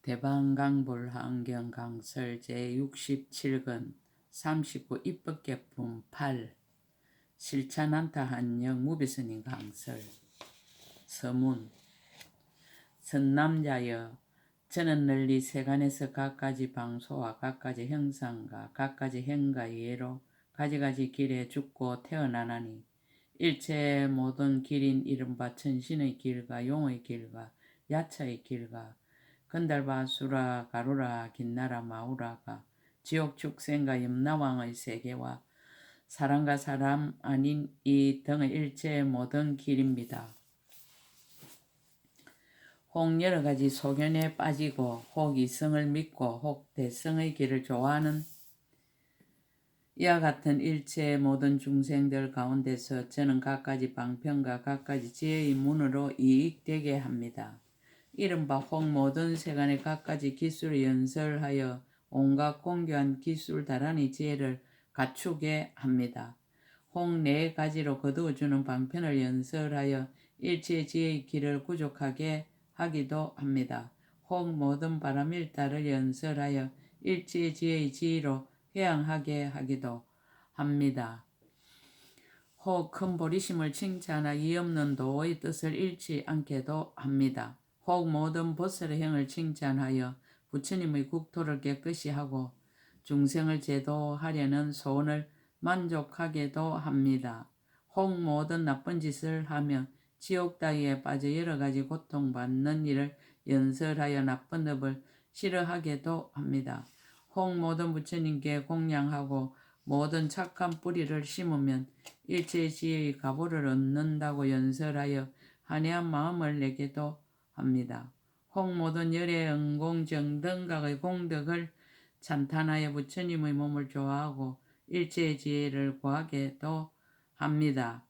대방강불 환경강설 제67권 39 입법개품 8 실찬한타 한영 무비스님 강설. 서문. 선남자여, 저는 널리 세간에서 갖가지 방소와 갖가지 형상과 갖가지 행과 예로 가지가지 길에 죽고 태어나나니 일체 모든 길인 이른바 천신의 길과 용의 길과 야차의 길과 건달바 수라 가루라 긴나라 마우라가 지옥 축생과 염라왕의 세계와 사람과 사람 아닌 이 등의 일체의 모든 길입니다. 혹 여러가지 소견에 빠지고 혹 이성을 믿고 혹 대성의 길을 좋아하는 이와 같은 일체의 모든 중생들 가운데서 저는 갖가지 방편과 갖가지 지혜의 문으로 이익되게 합니다. 이른바 혹 모든 세간의 갖가지 기술을 연설하여 온갖 공교한 기술 다란의 지혜를 갖추게 합니다. 혹 네 가지로 거두어주는 방편을 연설하여 일체 지혜의 길을 구족하게 하기도 합니다. 혹 모든 바람일다를 연설하여 일체 지혜의 지위로 회양하게 하기도 합니다. 혹 큰 보리심을 칭찬하여 이 없는 도의 뜻을 잃지 않게도 합니다. 혹 모든 보살의 행을 칭찬하여 부처님의 국토를 깨끗이 하고 중생을 제도하려는 소원을 만족하게도 합니다. 혹 모든 나쁜 짓을 하며 지옥 따위에 빠져 여러가지 고통받는 일을 연설하여 나쁜 업을 싫어하게도 합니다. 혹 모든 부처님께 공양하고 모든 착한 뿌리를 심으면 일체 지혜의 가보를 얻는다고 연설하여 한해한 마음을 내게도 합니다. 혹 모든 열애, 응공, 정등각의 공덕을 찬탄하여 부처님의 몸을 좋아하고 일체의 지혜를 구하게도 합니다.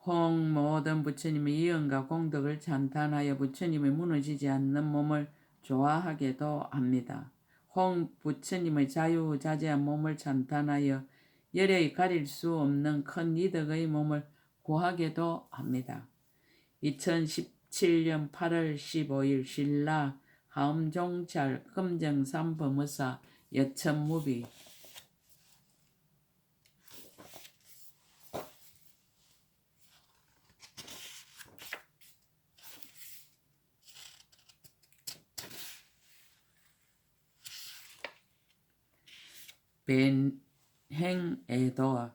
혹 모든 부처님의 이언과 공덕을 찬탄하여 부처님의 무너지지 않는 몸을 좋아하게도 합니다. 혹 부처님의 자유자재한 몸을 찬탄하여 열애의 가릴 수 없는 큰 이덕의 몸을 구하게도 합니다. 2017년 8월 15일 신라 하음종찰 금정삼범의사 여천무비. 변행애도.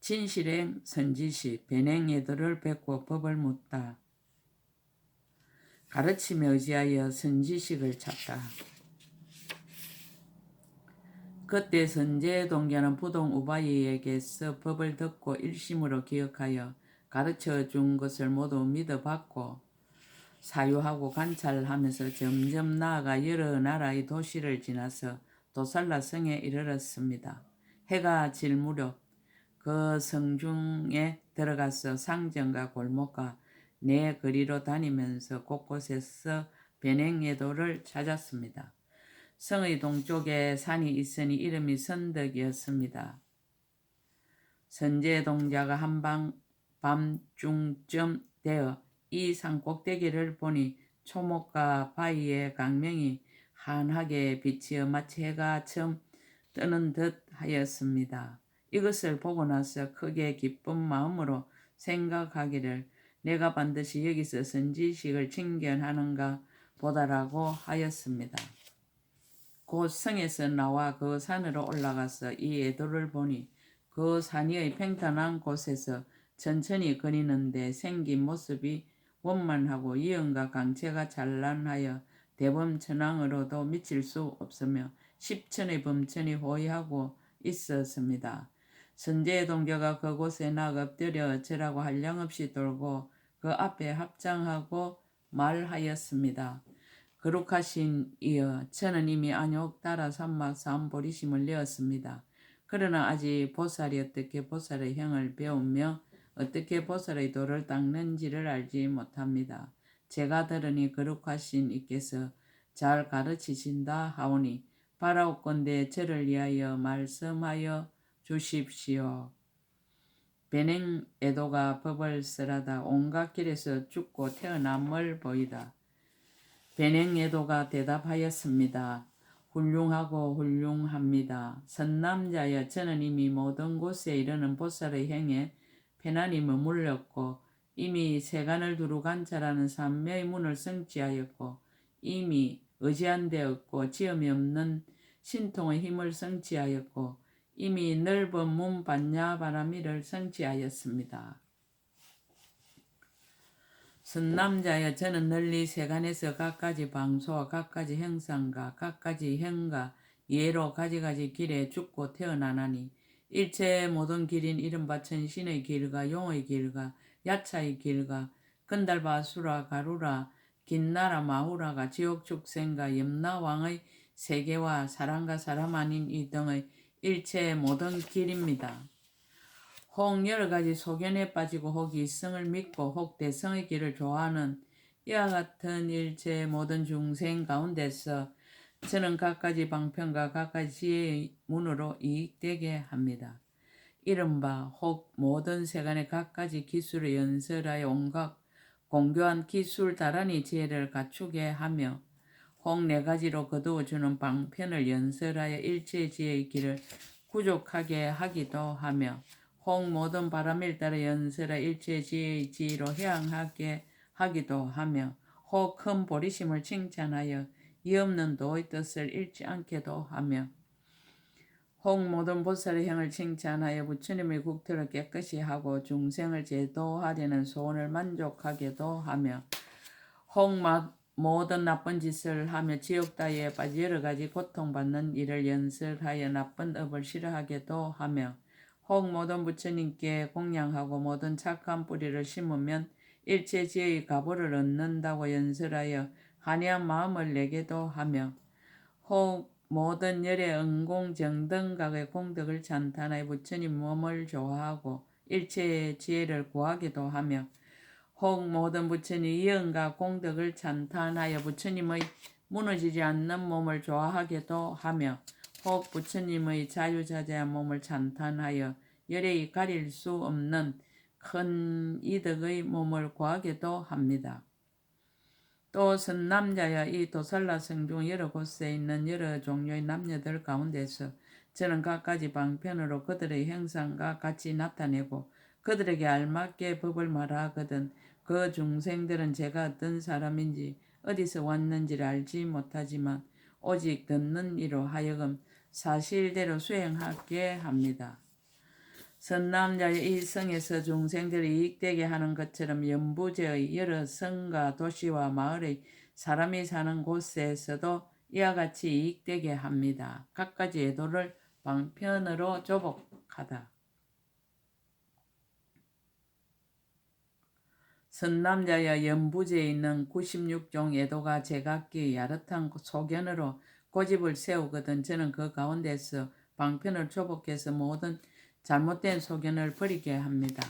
진실행 선지시 변행애도를 뵙고 법을 묻다. 가르침에 의지하여 선지식을 찾다. 그때 선제동자는 부동 우바이에게서 법을 듣고 일심으로 기억하여 가르쳐준 것을 모두 믿어받고 사유하고 관찰하면서 점점 나아가 여러 나라의 도시를 지나서 도살라 성에 이르렀습니다. 해가 질 무렵 그 성중에 들어가서 상점과 골목과 내 거리로 다니면서 곳곳에서 변행애도를 찾았습니다. 성의 동쪽에 산이 있으니 이름이 선덕이었습니다. 선제동자가 밤중쯤 되어 이 산 꼭대기를 보니 초목과 바위의 강명이 환하게 비치어 마치 해가 처음 뜨는 듯 하였습니다. 이것을 보고 나서 크게 기쁜 마음으로 생각하기를 내가 반드시 여기서 선지식을 칭견하는가 보다라고 하였습니다. 곧 성에서 나와 그 산으로 올라가서 이 애도를 보니 그 산 위의 평탄한 곳에서 천천히 거니는데 생긴 모습이 원만하고 이연과 강체가 찬란하여 대범천왕으로도 미칠 수 없으며 십천의 범천이 호위하고 있었습니다. 선제동자가 그곳에 나가 엎드려 절하고 한량없이 돌고 그 앞에 합장하고 말하였습니다. 거룩하신 이여, 저는 이미 안욕 따라 삼막 삼보리심을 내었습니다. 그러나 아직 보살이 어떻게 보살의 형을 배우며 어떻게 보살의 도를 닦는지를 알지 못합니다. 제가 들으니 거룩하신 이께서 잘 가르치신다 하오니 바라옵건대 저를 위하여 말씀하여 주십시오. 변행애도가 법을 쓰라다 온갖 길에서 죽고 태어남을 보이다. 변행예도가 대답하였습니다. 훌륭하고 훌륭합니다. 선남자여, 저는 이미 모든 곳에 이르는 보살의 행에 편안히 머물렀고 이미 세간을 두루 관찰하는 삼매의 문을 성취하였고 이미 의지한 데 없고 지음이 없는 신통의 힘을 성취하였고 이미 넓은 문 반야바라미를 성취하였습니다. 선남자여, 저는 널리 세간에서 각가지 방소와 각가지 형상과 각가지 형과 예로 가지가지 길에 죽고 태어나나니 일체의 모든 길인 이른바 천신의 길과 용의 길과 야차의 길과 건달바수라 가루라 긴나라 마후라가 지옥 축생과 염라왕의 세계와 사람과 사람 아닌 이 등의 일체의 모든 길입니다. 혹 여러가지 소견에 빠지고 혹 이성을 믿고 혹 대성의 길을 좋아하는 이와 같은 일체의 모든 중생 가운데서 저는 각가지 방편과 각가지 지혜의 문으로 이익되게 합니다. 이른바 혹 모든 세간의 각가지 기술을 연설하여 온갖 공교한 기술 다란히 지혜를 갖추게 하며 혹 네 가지로 거두어주는 방편을 연설하여 일체 지혜의 길을 구족하게 하기도 하며 혹 모든 바람을 따라 연설하 일체 지혜의 지위로 향하게 하기도 하며 혹 큰 보리심을 칭찬하여 이 없는 도의 뜻을 잃지 않게도 하며 혹 모든 보살의 행을 칭찬하여 부처님의 국토를 깨끗이 하고 중생을 제도하려는 소원을 만족하게도 하며 혹 모든 나쁜 짓을 하며 지옥 따위에 빠져 여러 가지 고통받는 일을 연설하여 나쁜 업을 싫어하게도 하며 혹 모든 부처님께 공양하고 모든 착한 뿌리를 심으면 일체 지혜의 가보를 얻는다고 연설하여 한이한 마음을 내게도 하며 혹 모든 열의 은공정등각의 공덕을 찬탄하여 부처님 몸을 좋아하고 일체의 지혜를 구하기도 하며 혹 모든 부처님 이언과 공덕을 찬탄하여 부처님의 무너지지 않는 몸을 좋아하기도 하며 혹 부처님의 자유자재한 몸을 찬탄하여 열의 가릴 수 없는 큰 이덕의 몸을 구하기도 합니다. 또 선남자여, 이 도살라 성중 여러 곳에 있는 여러 종류의 남녀들 가운데서 저는 각가지 방편으로 그들의 형상과 같이 나타내고 그들에게 알맞게 법을 말하거든 그 중생들은 제가 어떤 사람인지 어디서 왔는지를 알지 못하지만 오직 듣는 이로 하여금 사실대로 수행하게 합니다. 선남자의 이 성에서 중생들이 이익되게 하는 것처럼 연부제의 여러 성과 도시와 마을의 사람이 사는 곳에서도 이와 같이 이익되게 합니다. 각가지 예도를 방편으로 조복하다. 선남자여, 연부제에 있는 96종 예도가 제각기 야릇한 소견으로 고집을 세우거든 저는 그 가운데서 방편을 조복해서 모든 잘못된 소견을 버리게 합니다.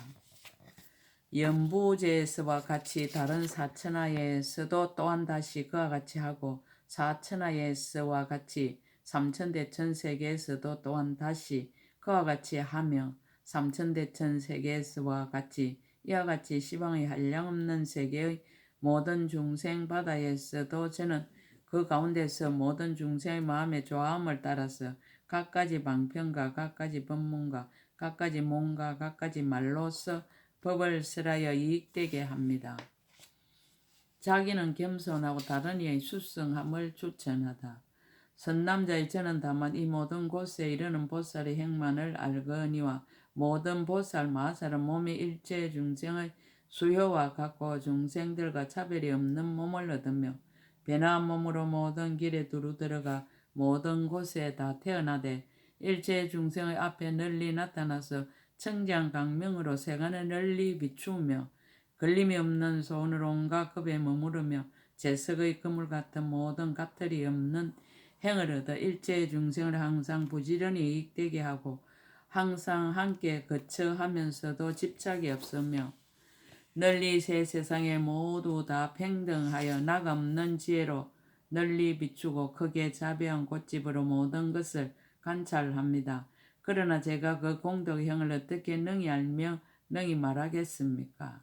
연부제에서와 같이 다른 사천하에서도 또한 다시 그와 같이 하고 사천하에서와 같이 삼천대천 세계에서도 또한 다시 그와 같이 하며 삼천대천 세계에서와 같이 이와 같이 시방의 한량없는 세계의 모든 중생 바다에서도 저는 그 가운데서 모든 중생의 마음의 좋아함을 따라서 각가지 방편과 각가지 법문과 각가지 몸과 각가지 말로서 법을 설하여 이익되게 합니다. 자기는 겸손하고 다른 이의 수성함을 추천하다. 선남자의 저는 다만 이 모든 곳에 이르는 보살의 행만을 알거니와 모든 보살 마살은 몸이 일체 중생의 수효와 같고 중생들과 차별이 없는 몸을 얻으며 변화한 몸으로 모든 길에 두루 들어가 모든 곳에 다 태어나되 일체 중생의 앞에 널리 나타나서 청장강명으로 세간을 널리 비추며 걸림이 없는 소원으로 온갖 급에 머무르며 재석의 그물 같은 모든 가틀이 없는 행을 얻어 일체 중생을 항상 부지런히 이익되게 하고 항상 함께 거처하면서도 집착이 없으며 널리 새 세상에 모두 다 평등하여 낙없는 지혜로 널리 비추고 크게 자비한 꽃집으로 모든 것을 관찰합니다. 그러나 제가 그 공덕형을 어떻게 능히 알며 능히 말하겠습니까?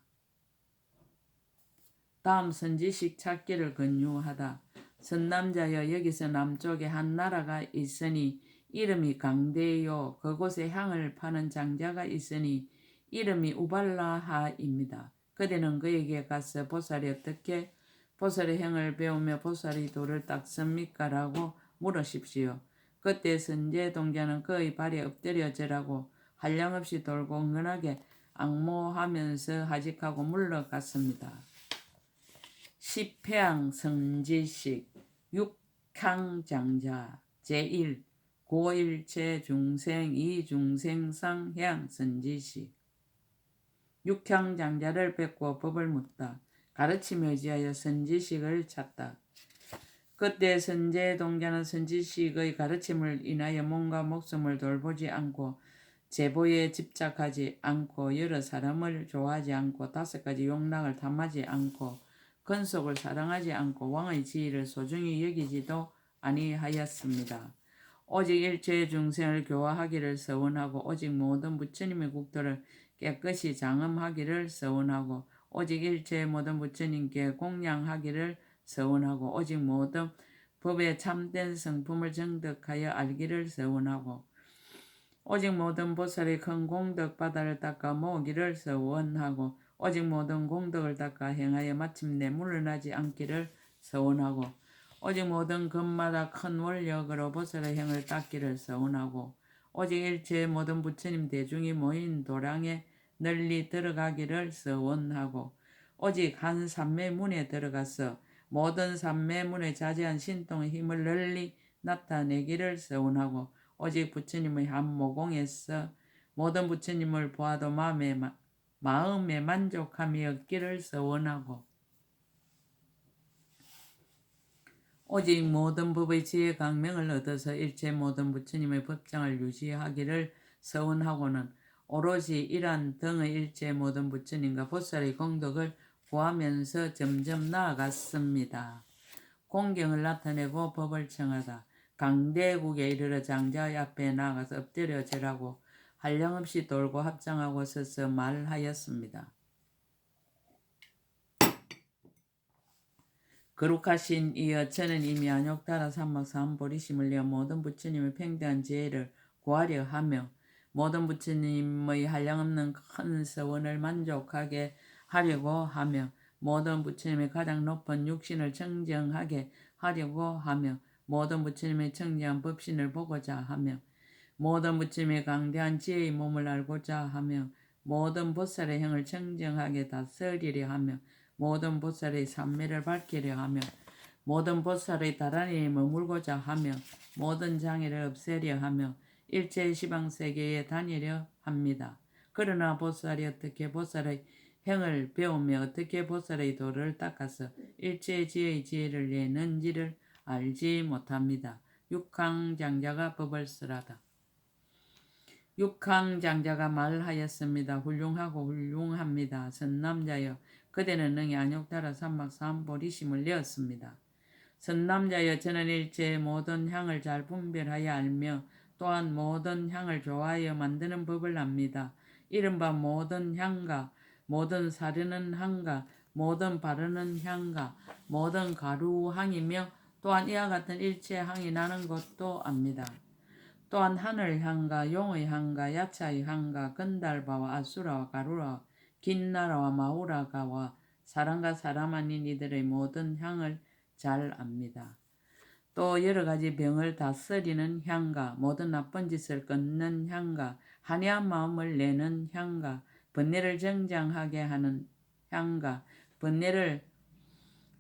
다음 선지식 찾기를 권유하다. 선남자여 여기서 남쪽에 한 나라가 있으니 이름이 강대요. 그곳에 향을 파는 장자가 있으니 이름이 우발라하입니다. 그대는 그에게 가서 보살이 어떻게 보살의 행을 배우며 보살이 돌을 닦습니까? 라고 물으십시오. 그때 선제 동자는 그의 발에 엎드려 절하고 한량없이 돌고 은근하게 앙모하면서 하직하고 물러갔습니다. 십회양 성지식 육향장자 제1 고일체 중생 이중생상 해양 선지식 육향장자를 뵙고 법을 묻다. 가르침에 의지하여 선지식을 찾다. 그때 선제동자는 선지식의 가르침을 인하여 몸과 목숨을 돌보지 않고 제보에 집착하지 않고 여러 사람을 좋아하지 않고 5가지 욕락을 탐하지 않고 근속을 사랑하지 않고 왕의 지위를 소중히 여기지도 아니하였습니다. 오직 일체 중생을 교화하기를 서원하고 오직 모든 부처님의 국도를 깨끗이 장엄하기를 서원하고 오직 일체 모든 부처님께 공양하기를 서원하고 오직 모든 법의 참된 성품을 정득하여 알기를 서원하고 오직 모든 보살의 큰 공덕 바다를 닦아 모으기를 서원하고 오직 모든 공덕을 닦아 행하여 마침내 물러나지 않기를 서원하고 오직 모든 금마다 큰 원력으로 보살의 행을 닦기를 서원하고 오직 일체 모든 부처님 대중이 모인 도량에 널리 들어가기를 서원하고 오직 한 삼매문에 들어가서 모든 삼매문에 자제한 신통의 힘을 널리 나타내기를 서원하고 오직 부처님의 한 모공에서 모든 부처님을 보아도 마음에 만족함이 없기를 서원하고 오직 모든 법의 지혜 강명을 얻어서 일체 모든 부처님의 법장을 유지하기를 서원하고는 오로지 이러한 등의 일체 모든 부처님과 보살의 공덕을 구하면서 점점 나아갔습니다. 공경을 나타내고 법을 청하다. 강대국에 이르러 장자의 앞에 나아가서 엎드려 절하고 한량없이 돌고 합장하고 서서 말하였습니다. 거룩하신 이여 저는 이미 안욕따라 삼막사함보리심을 내어 모든 부처님의 평대한 지혜를 구하려 하며 모든 부처님의 한량없는 큰 서원을 만족하게 하려고 하며 모든 부처님의 가장 높은 육신을 청정하게 하려고 하며 모든 부처님의 청정한 법신을 보고자 하며 모든 부처님의 강대한 지혜의 몸을 알고자 하며 모든 보살의 행을 청정하게 다스리려 하며 모든 보살의 삼매를 밝히려 하며 모든 보살의 다란히에 머물고자 하며 모든 장애를 없애려 하며 일체 시방세계에 다니려 합니다. 그러나 보살이 어떻게 보살의 행을 배우며 어떻게 보살의 도를 닦아서 일체 지혜의 지혜를 내는지를 알지 못합니다. 육항장자가 법을 쓰라다. 육항장자가 말하였습니다. 훌륭하고 훌륭합니다. 선남자여 그대는 능히 안욕따라 삼막사함보리심을 내었습니다. 선남자여 저는 일체의 모든 향을 잘 분별하여 알며 또한 모든 향을 좋아하여 만드는 법을 압니다. 이른바 모든 향가, 모든 사르는 향가, 모든 바르는 향가, 모든 가루향이며 또한 이와 같은 일체 향이 나는 것도 압니다. 또한 하늘향가, 용의향가, 야차의 향가, 건달바와 아수라와 가루라, 긴나라와 마우라가와 사람과 사람 아닌 이들의 모든 향을 잘 압니다. 또 여러 가지 병을 다스리는 향가, 모든 나쁜 짓을 끊는 향가, 한이한 마음을 내는 향가, 번뇌를 정장하게 하는 향가, 번뇌를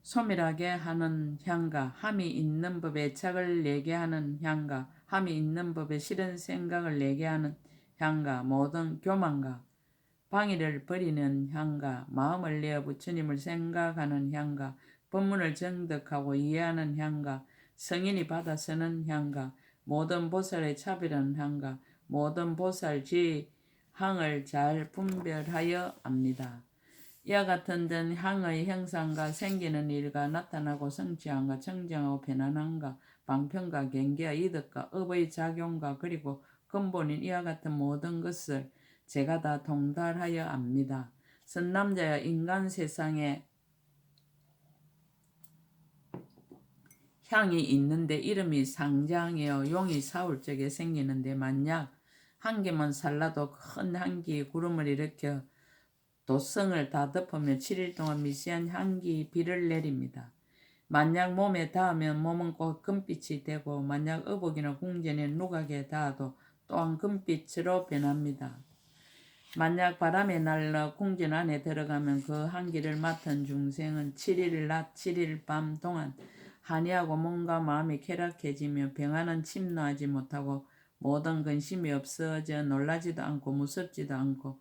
소멸하게 하는 향가, 함이 있는 법에 착을 내게 하는 향가, 함이 있는 법에 싫은 생각을 내게 하는 향가, 모든 교만가, 방위를 버리는 향가, 마음을 내어 부처님을 생각하는 향가, 법문을 정득하고 이해하는 향가, 성인이 받아 쓰는 향가, 모든 보살의 차별한 향가, 모든 보살지 향을 잘 분별하여 압니다. 이와 같은 등 향의 형상과 생기는 일과 나타나고 성취함과 청정하고 편안함과 방편과 경계와 이득과 업의 작용과 그리고 근본인 이와 같은 모든 것을 제가 다 통달하여 압니다. 선남자여 인간 세상에 향이 있는데 이름이 상장이여 용이 사울 적에 생기는데 만약 한 개만 살라도 큰 향기 구름을 일으켜 도성을 다 덮으며 7일 동안 미세한 향기 비를 내립니다. 만약 몸에 닿으면 몸은 곧 금빛이 되고 만약 의복이나 궁전에 누각에 닿아도 또한 금빛으로 변합니다. 만약 바람에 날라 궁전 안에 들어가면 그 향기를 맡은 중생은 7일 낮 7일 밤 동안 한이하고 몸과 마음이 쾌락해지며 병화는 침노하지 못하고 모든 근심이 없어져 놀라지도 않고 무섭지도 않고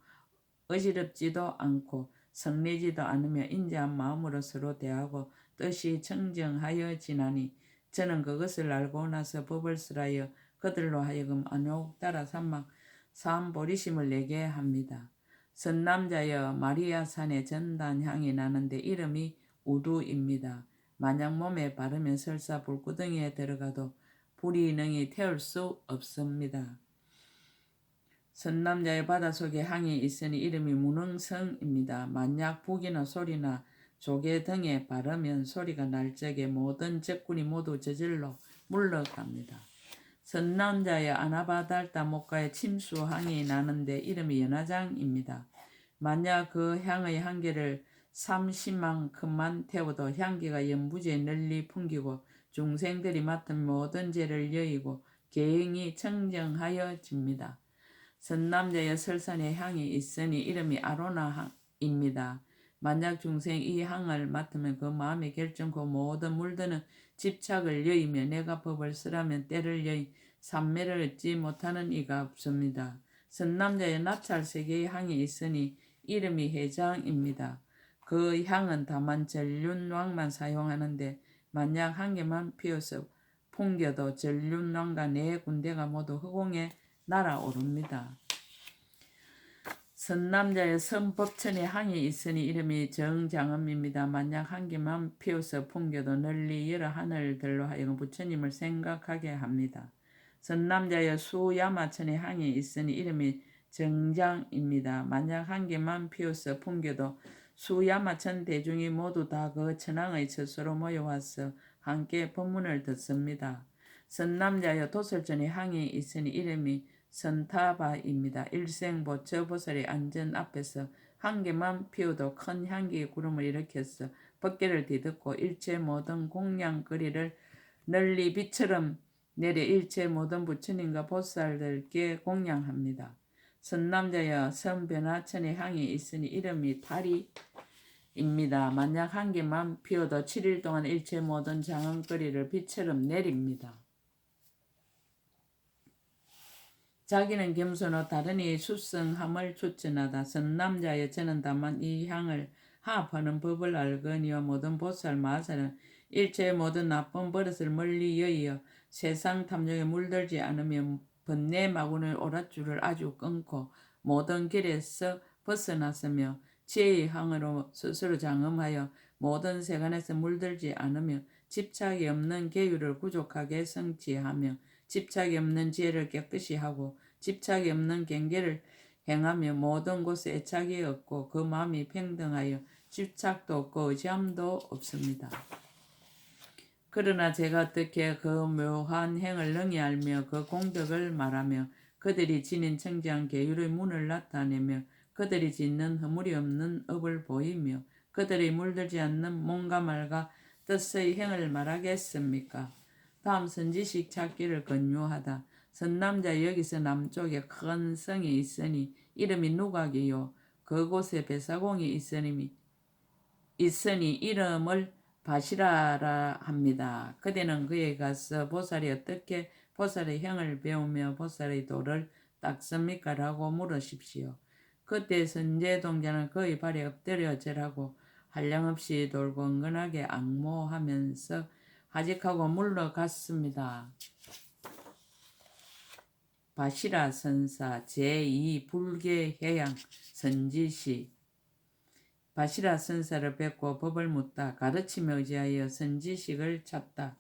어지럽지도 않고 성내지도 않으며 인자한 마음으로 서로 대하고 뜻이 청정하여 지나니 저는 그것을 알고 나서 법을 쓰라여 그들로 하여금 안옥 따라 삼막 사암보리심을 내게 합니다. 선남자여 마리아 산에 전단 향이 나는데 이름이 우두입니다. 만약 몸에 바르면 설사 불구덩이에 들어가도 불이 능히 태울 수 없습니다. 선남자의 바닷속에 향이 있으니 이름이 무능성입니다. 만약 북이나 소리나 조개 등에 바르면 소리가 날 적에 모든 적군이 모두 저절로 물러갑니다. 선남자의 아나바달다 목가에 침수향이 나는데 이름이 연화장입니다. 만약 그 향의 한계를 30만큼만 태워도 향기가 연부지에 널리 풍기고 중생들이 맡은 모든 죄를 여의고 계행이 청정하여집니다. 선남자의 설산에 향이 있으니 이름이 아로나입니다. 만약 중생 이 향을 맡으면 그 마음의 결정코 모든 물드는 집착을 여의며 내가 법을 쓰라면 때를 여의 삼매를 얻지 못하는 이가 없습니다. 선남자의 나찰세계의 향이 있으니 이름이 해장입니다. 그 향은 다만 전륜왕만 사용하는데 만약 한 개만 피어서 풍겨도 전륜왕과 네 군대가 모두 허공에 날아오릅니다. 선남자의 선법천에 향이 있으니 이름이 정장음입니다. 만약 한 개만 피어서 풍겨도 널리 여러 하늘들로 하여금 부처님을 생각하게 합니다. 선남자의 수야마천에 향이 있으니 이름이 정장입니다. 만약 한 개만 피어서 풍겨도 수야마천 대중이 모두 다 그 천황의 처소로 모여와서 함께 법문을 듣습니다. 선남자여 도설전에 향이 있으니 이름이 선타바입니다. 일생보처보살의 안전 앞에서 한 개만 피워도 큰 향기의 구름을 일으켜서 법계를 뒤덮고 일체 모든 공양거리를 널리 빛처럼 내려 일체 모든 부처님과 보살들께 공양합니다. 선남자여 선변화천의 향이 있으니 이름이 달이입니다. 만약 한 개만 피워도 7일 동안 일체 모든 장엄거리를 빛처럼 내립니다. 자기는 겸손하고 다른이 수성함을 추천하다. 선남자여 저는 다만 이 향을 하합하는 법을 알거니와 모든 보살 마살은 일체의 모든 나쁜 버릇을 멀리 여의어 세상 탐욕에 물들지 않으며 번뇌 마군의 오랏줄을 아주 끊고 모든 길에서 벗어났으며 지혜의 향으로 스스로 장엄하여 모든 세간에서 물들지 않으며 집착이 없는 계율을 구족하게 성취하며 집착이 없는 지혜를 깨끗이 하고 집착이 없는 경계를 행하며 모든 곳에 애착이 없고 그 마음이 평등하여 집착도 없고 의지함도 없습니다. 그러나 제가 어떻게 그 묘한 행을 능히 알며 그 공덕을 말하며 그들이 지닌 청지한 계율의 문을 나타내며 그들이 짓는 허물이 없는 업을 보이며 그들이 물들지 않는 몸과 말과 뜻의 행을 말하겠습니까? 다음 선지식 찾기를 권유하다. 선남자 여기서 남쪽에 큰 성이 있으니 이름이 누각이요. 그곳에 배사공이 있으니 이름을 바시라라 합니다. 그대는 그에 가서 보살이 어떻게 보살의 형을 배우며 보살의 도를 닦습니까? 라고 물으십시오. 그때 선제동자는 그의 발에 엎드려 절하고 한량없이 돌고 은근하게 악모하면서 하직하고 물러갔습니다. 바시라 선사 제2 불계해양 선지시 바시라 선사를 뵙고 법을 묻다. 가르침에 의지하여 선지식을 찾다.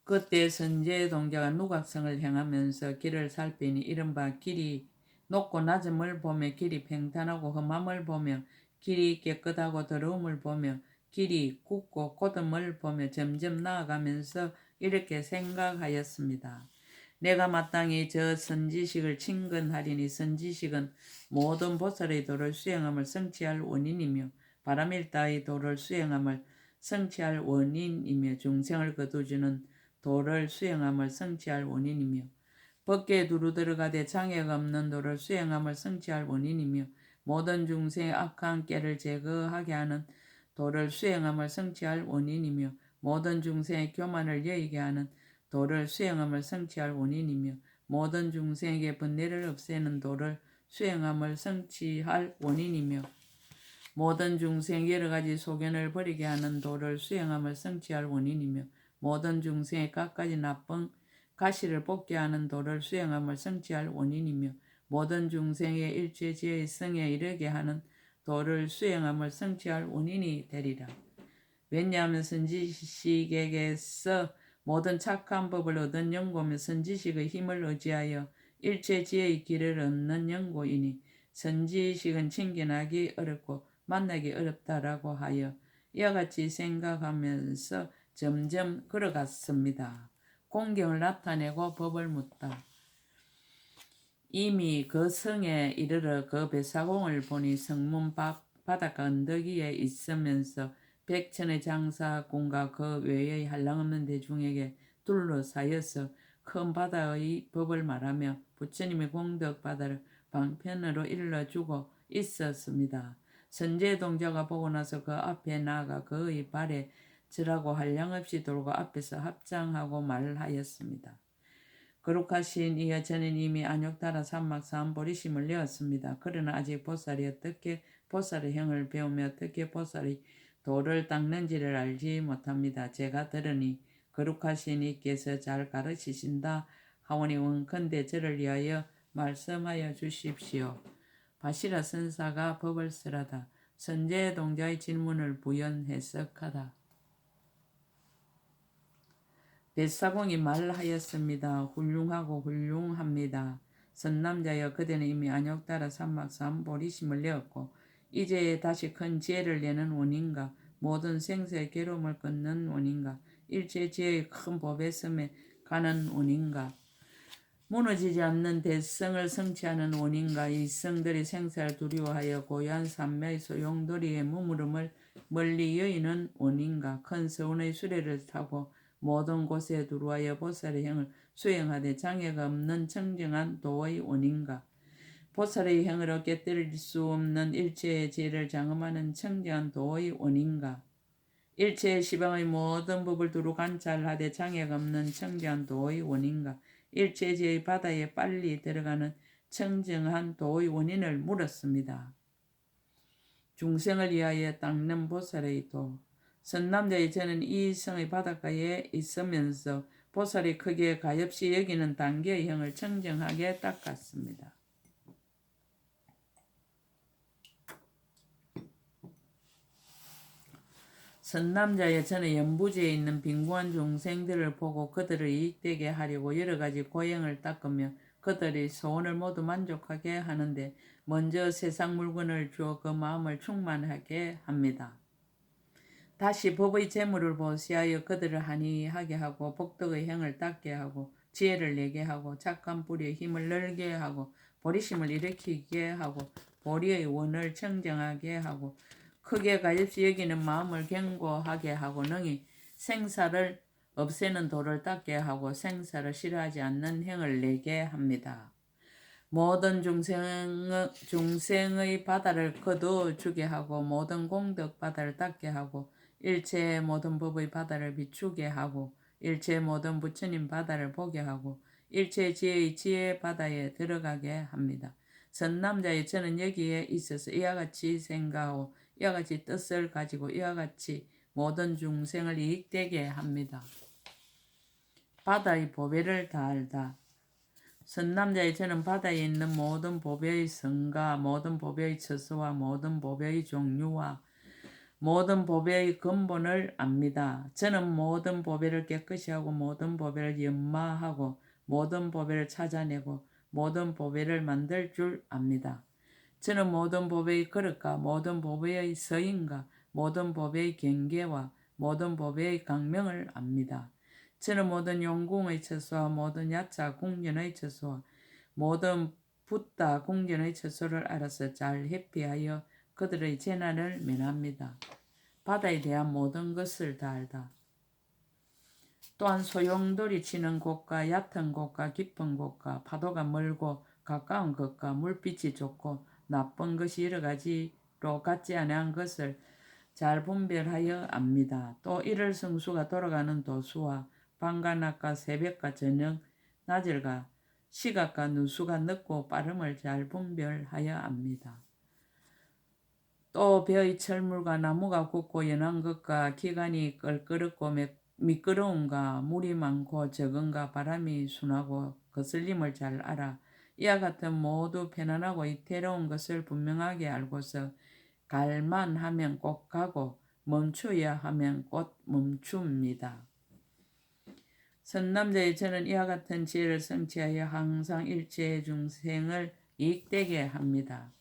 그때 선제 동자가 누각성을 행하면서 길을 살피니 이른바 길이 높고 낮음을 보며 길이 평탄하고 험함을 보며 길이 깨끗하고 더러움을 보며 길이 굳고 곧음을 보며 점점 나아가면서 이렇게 생각하였습니다. 내가 마땅히 저 선지식을 친근하리니 선지식은 모든 보살의 도를 수행함을 성취할 원인이며 바라밀다의 도를 수행함을 성취할 원인이며 중생을 거두주는 도를 수행함을 성취할 원인이며 법계에 두루 들어가되 장애가 없는 도를 수행함을 성취할 원인이며 모든 중생의 악한 깨를 제거하게 하는 도를 수행함을 성취할 원인이며 모든 중생의 교만을 여의게 하는 도를 수행함을 성취할 원인이며 모든 중생에게 번뇌를 없애는 도를 수행함을 성취할 원인이며 모든 중생 여러 가지 소견을 버리게 하는 도를 수행함을 성취할 원인이며 모든 중생의 갖가지 나쁜 가시를 뽑게 하는 도를 수행함을 성취할 원인이며 모든 중생의 일체지의 성에 이르게 하는 도를 수행함을 성취할 원인이 되리라. 왜냐하면 선지식에게서 모든 착한 법을 얻은 연고며 선지식의 힘을 의지하여 일체지의 길을 얻는 연고이니 선지식은 친견하기 어렵고 만나기 어렵다라고 하여 이와 같이 생각하면서 점점 걸어갔습니다. 공경을 나타내고 법을 묻다. 이미 그 성에 이르러 그 뱃사공을 보니 성문 바닷가 언덕 위에 있으면서 백천의 장사꾼과 그 외의 한량없는 대중에게 둘러싸여서 큰 바다의 법을 말하며 부처님의 공덕 바다를 방편으로 일러주고 있었습니다. 선제 동자가 보고 나서 그 앞에 나아가 그의 발에 절하고 한량없이 돌고 앞에서 합장하고 말하였습니다. 거룩하신 이여 저는 이미 안욕따라 삼막사한 보리심을 내었습니다. 그러나 아직 보살이 어떻게 보살의 형을 배우며 어떻게 보살이 도를 닦는지를 알지 못합니다. 제가 들으니 거룩하신 이께서 잘 가르치신다 하오니 원컨대 저를 위하여 말씀하여 주십시오. 바시라 선사가 법을 쓰라다. 선제 동자의 질문을 부연 해석하다. 뱃사공이 말하였습니다. 훌륭하고 훌륭합니다. 선남자여 그대는 이미 안욕따라 삼막삼 보리심을 내었고 이제 다시 큰 지혜를 내는 원인가 모든 생사의 괴로움을 끊는 원인가 일체지혜의 큰 법의 섬에 가는 원인가 무너지지 않는 대성을 성취하는 원인가 이 성들이 생사를 두려워하여 고요한 삼매의 소용돌이의 머무름을 멀리 여의는 원인가 큰 서운의 수레를 타고 모든 곳에 두루하여 보살의 형을 수행하되 장애가 없는 청정한 도의 원인가 보살의 형으로 깨뜨릴 수 없는 일체의 죄를 장엄하는 청정한 도의 원인가 일체의 시방의 모든 법을 두루 관찰하되 장애가 없는 청정한 도의 원인가 일체지의 바다에 빨리 들어가는 청정한 도의 원인을 물었습니다. 중생을 위하여 닦는 보살의 도 선남자의 저는 이 성의 바닷가에 있으면서 보살이 크게 가엾이 여기는 단계의 형을 청정하게 닦았습니다. 선남자의 저는 연부지에 있는 빈곤한 중생들을 보고 그들을 이익되게 하려고 여러 가지 고행을 닦으며 그들의 소원을 모두 만족하게 하는데 먼저 세상 물건을 주어 그 마음을 충만하게 합니다. 다시 법의 재물을 보시하여 그들을 한이하게 하고 복덕의 형을 닦게 하고 지혜를 내게 하고 착한 뿌리의 힘을 늘게 하고 보리심을 일으키게 하고 보리의 원을 청정하게 하고 크게 가엾이 여기는 마음을 견고하게 하고 능히 생사를 없애는 도를 닦게 하고 생사를 싫어하지 않는 형을 내게 합니다. 모든 중생의 바다를 거두어주게 하고 모든 공덕 바다를 닦게 하고 일체의 모든 법의 바다를 비추게 하고 일체의 모든 부처님 바다를 보게 하고 일체의 지혜의 지혜 바다에 들어가게 합니다. 선남자의 저는 여기에 있어서 이와 같이 생각하고 이와 같이 뜻을 가지고 이와 같이 모든 중생을 이익되게 합니다. 바다의 보배를 다 알다. 선남자의 저는 바다에 있는 모든 보배의 성과 모든 보배의 처소와 모든 보배의 종류와 모든 보배의 근본을 압니다. 저는 모든 보배를 깨끗이 하고 모든 보배를 연마하고 모든 보배를 찾아내고 모든 보배를 만들 줄 압니다. 저는 모든 법의 그릇과 모든 법의 서인과 모든 법의 경계와 모든 법의 강명을 압니다. 저는 모든 용궁의 처소와 모든 야차 궁전의 처소와 모든 붓다 궁전의 처소를 알아서 잘 회피하여 그들의 재난을 면합니다. 바다에 대한 모든 것을 다 알다. 또한 소용돌이 치는 곳과 얕은 곳과 깊은 곳과 파도가 멀고 가까운 것과 물빛이 좋고 나쁜 것이 여러 가지로 같지 아니한 것을 잘 분별하여 압니다. 또 일월 성수가 돌아가는 도수와 밤과 낮과 새벽과 저녁, 낮을과 시각과 누수가 늦고 빠름을 잘 분별하여 압니다. 또 벼의 철물과 나무가 굵고 연한 것과 기간이 껄끄럽고 미끄러움과 물이 많고 적은가 바람이 순하고 거슬림을 잘 알아 이와 같은 모두 편안하고 이태로운 것을 분명하게 알고서 갈만 하면 꼭 가고 멈추어야 하면 곧 멈춥니다. 선남자의 저는 이와 같은 지혜를 성취하여 항상 일체의 중생을 이익되게 합니다.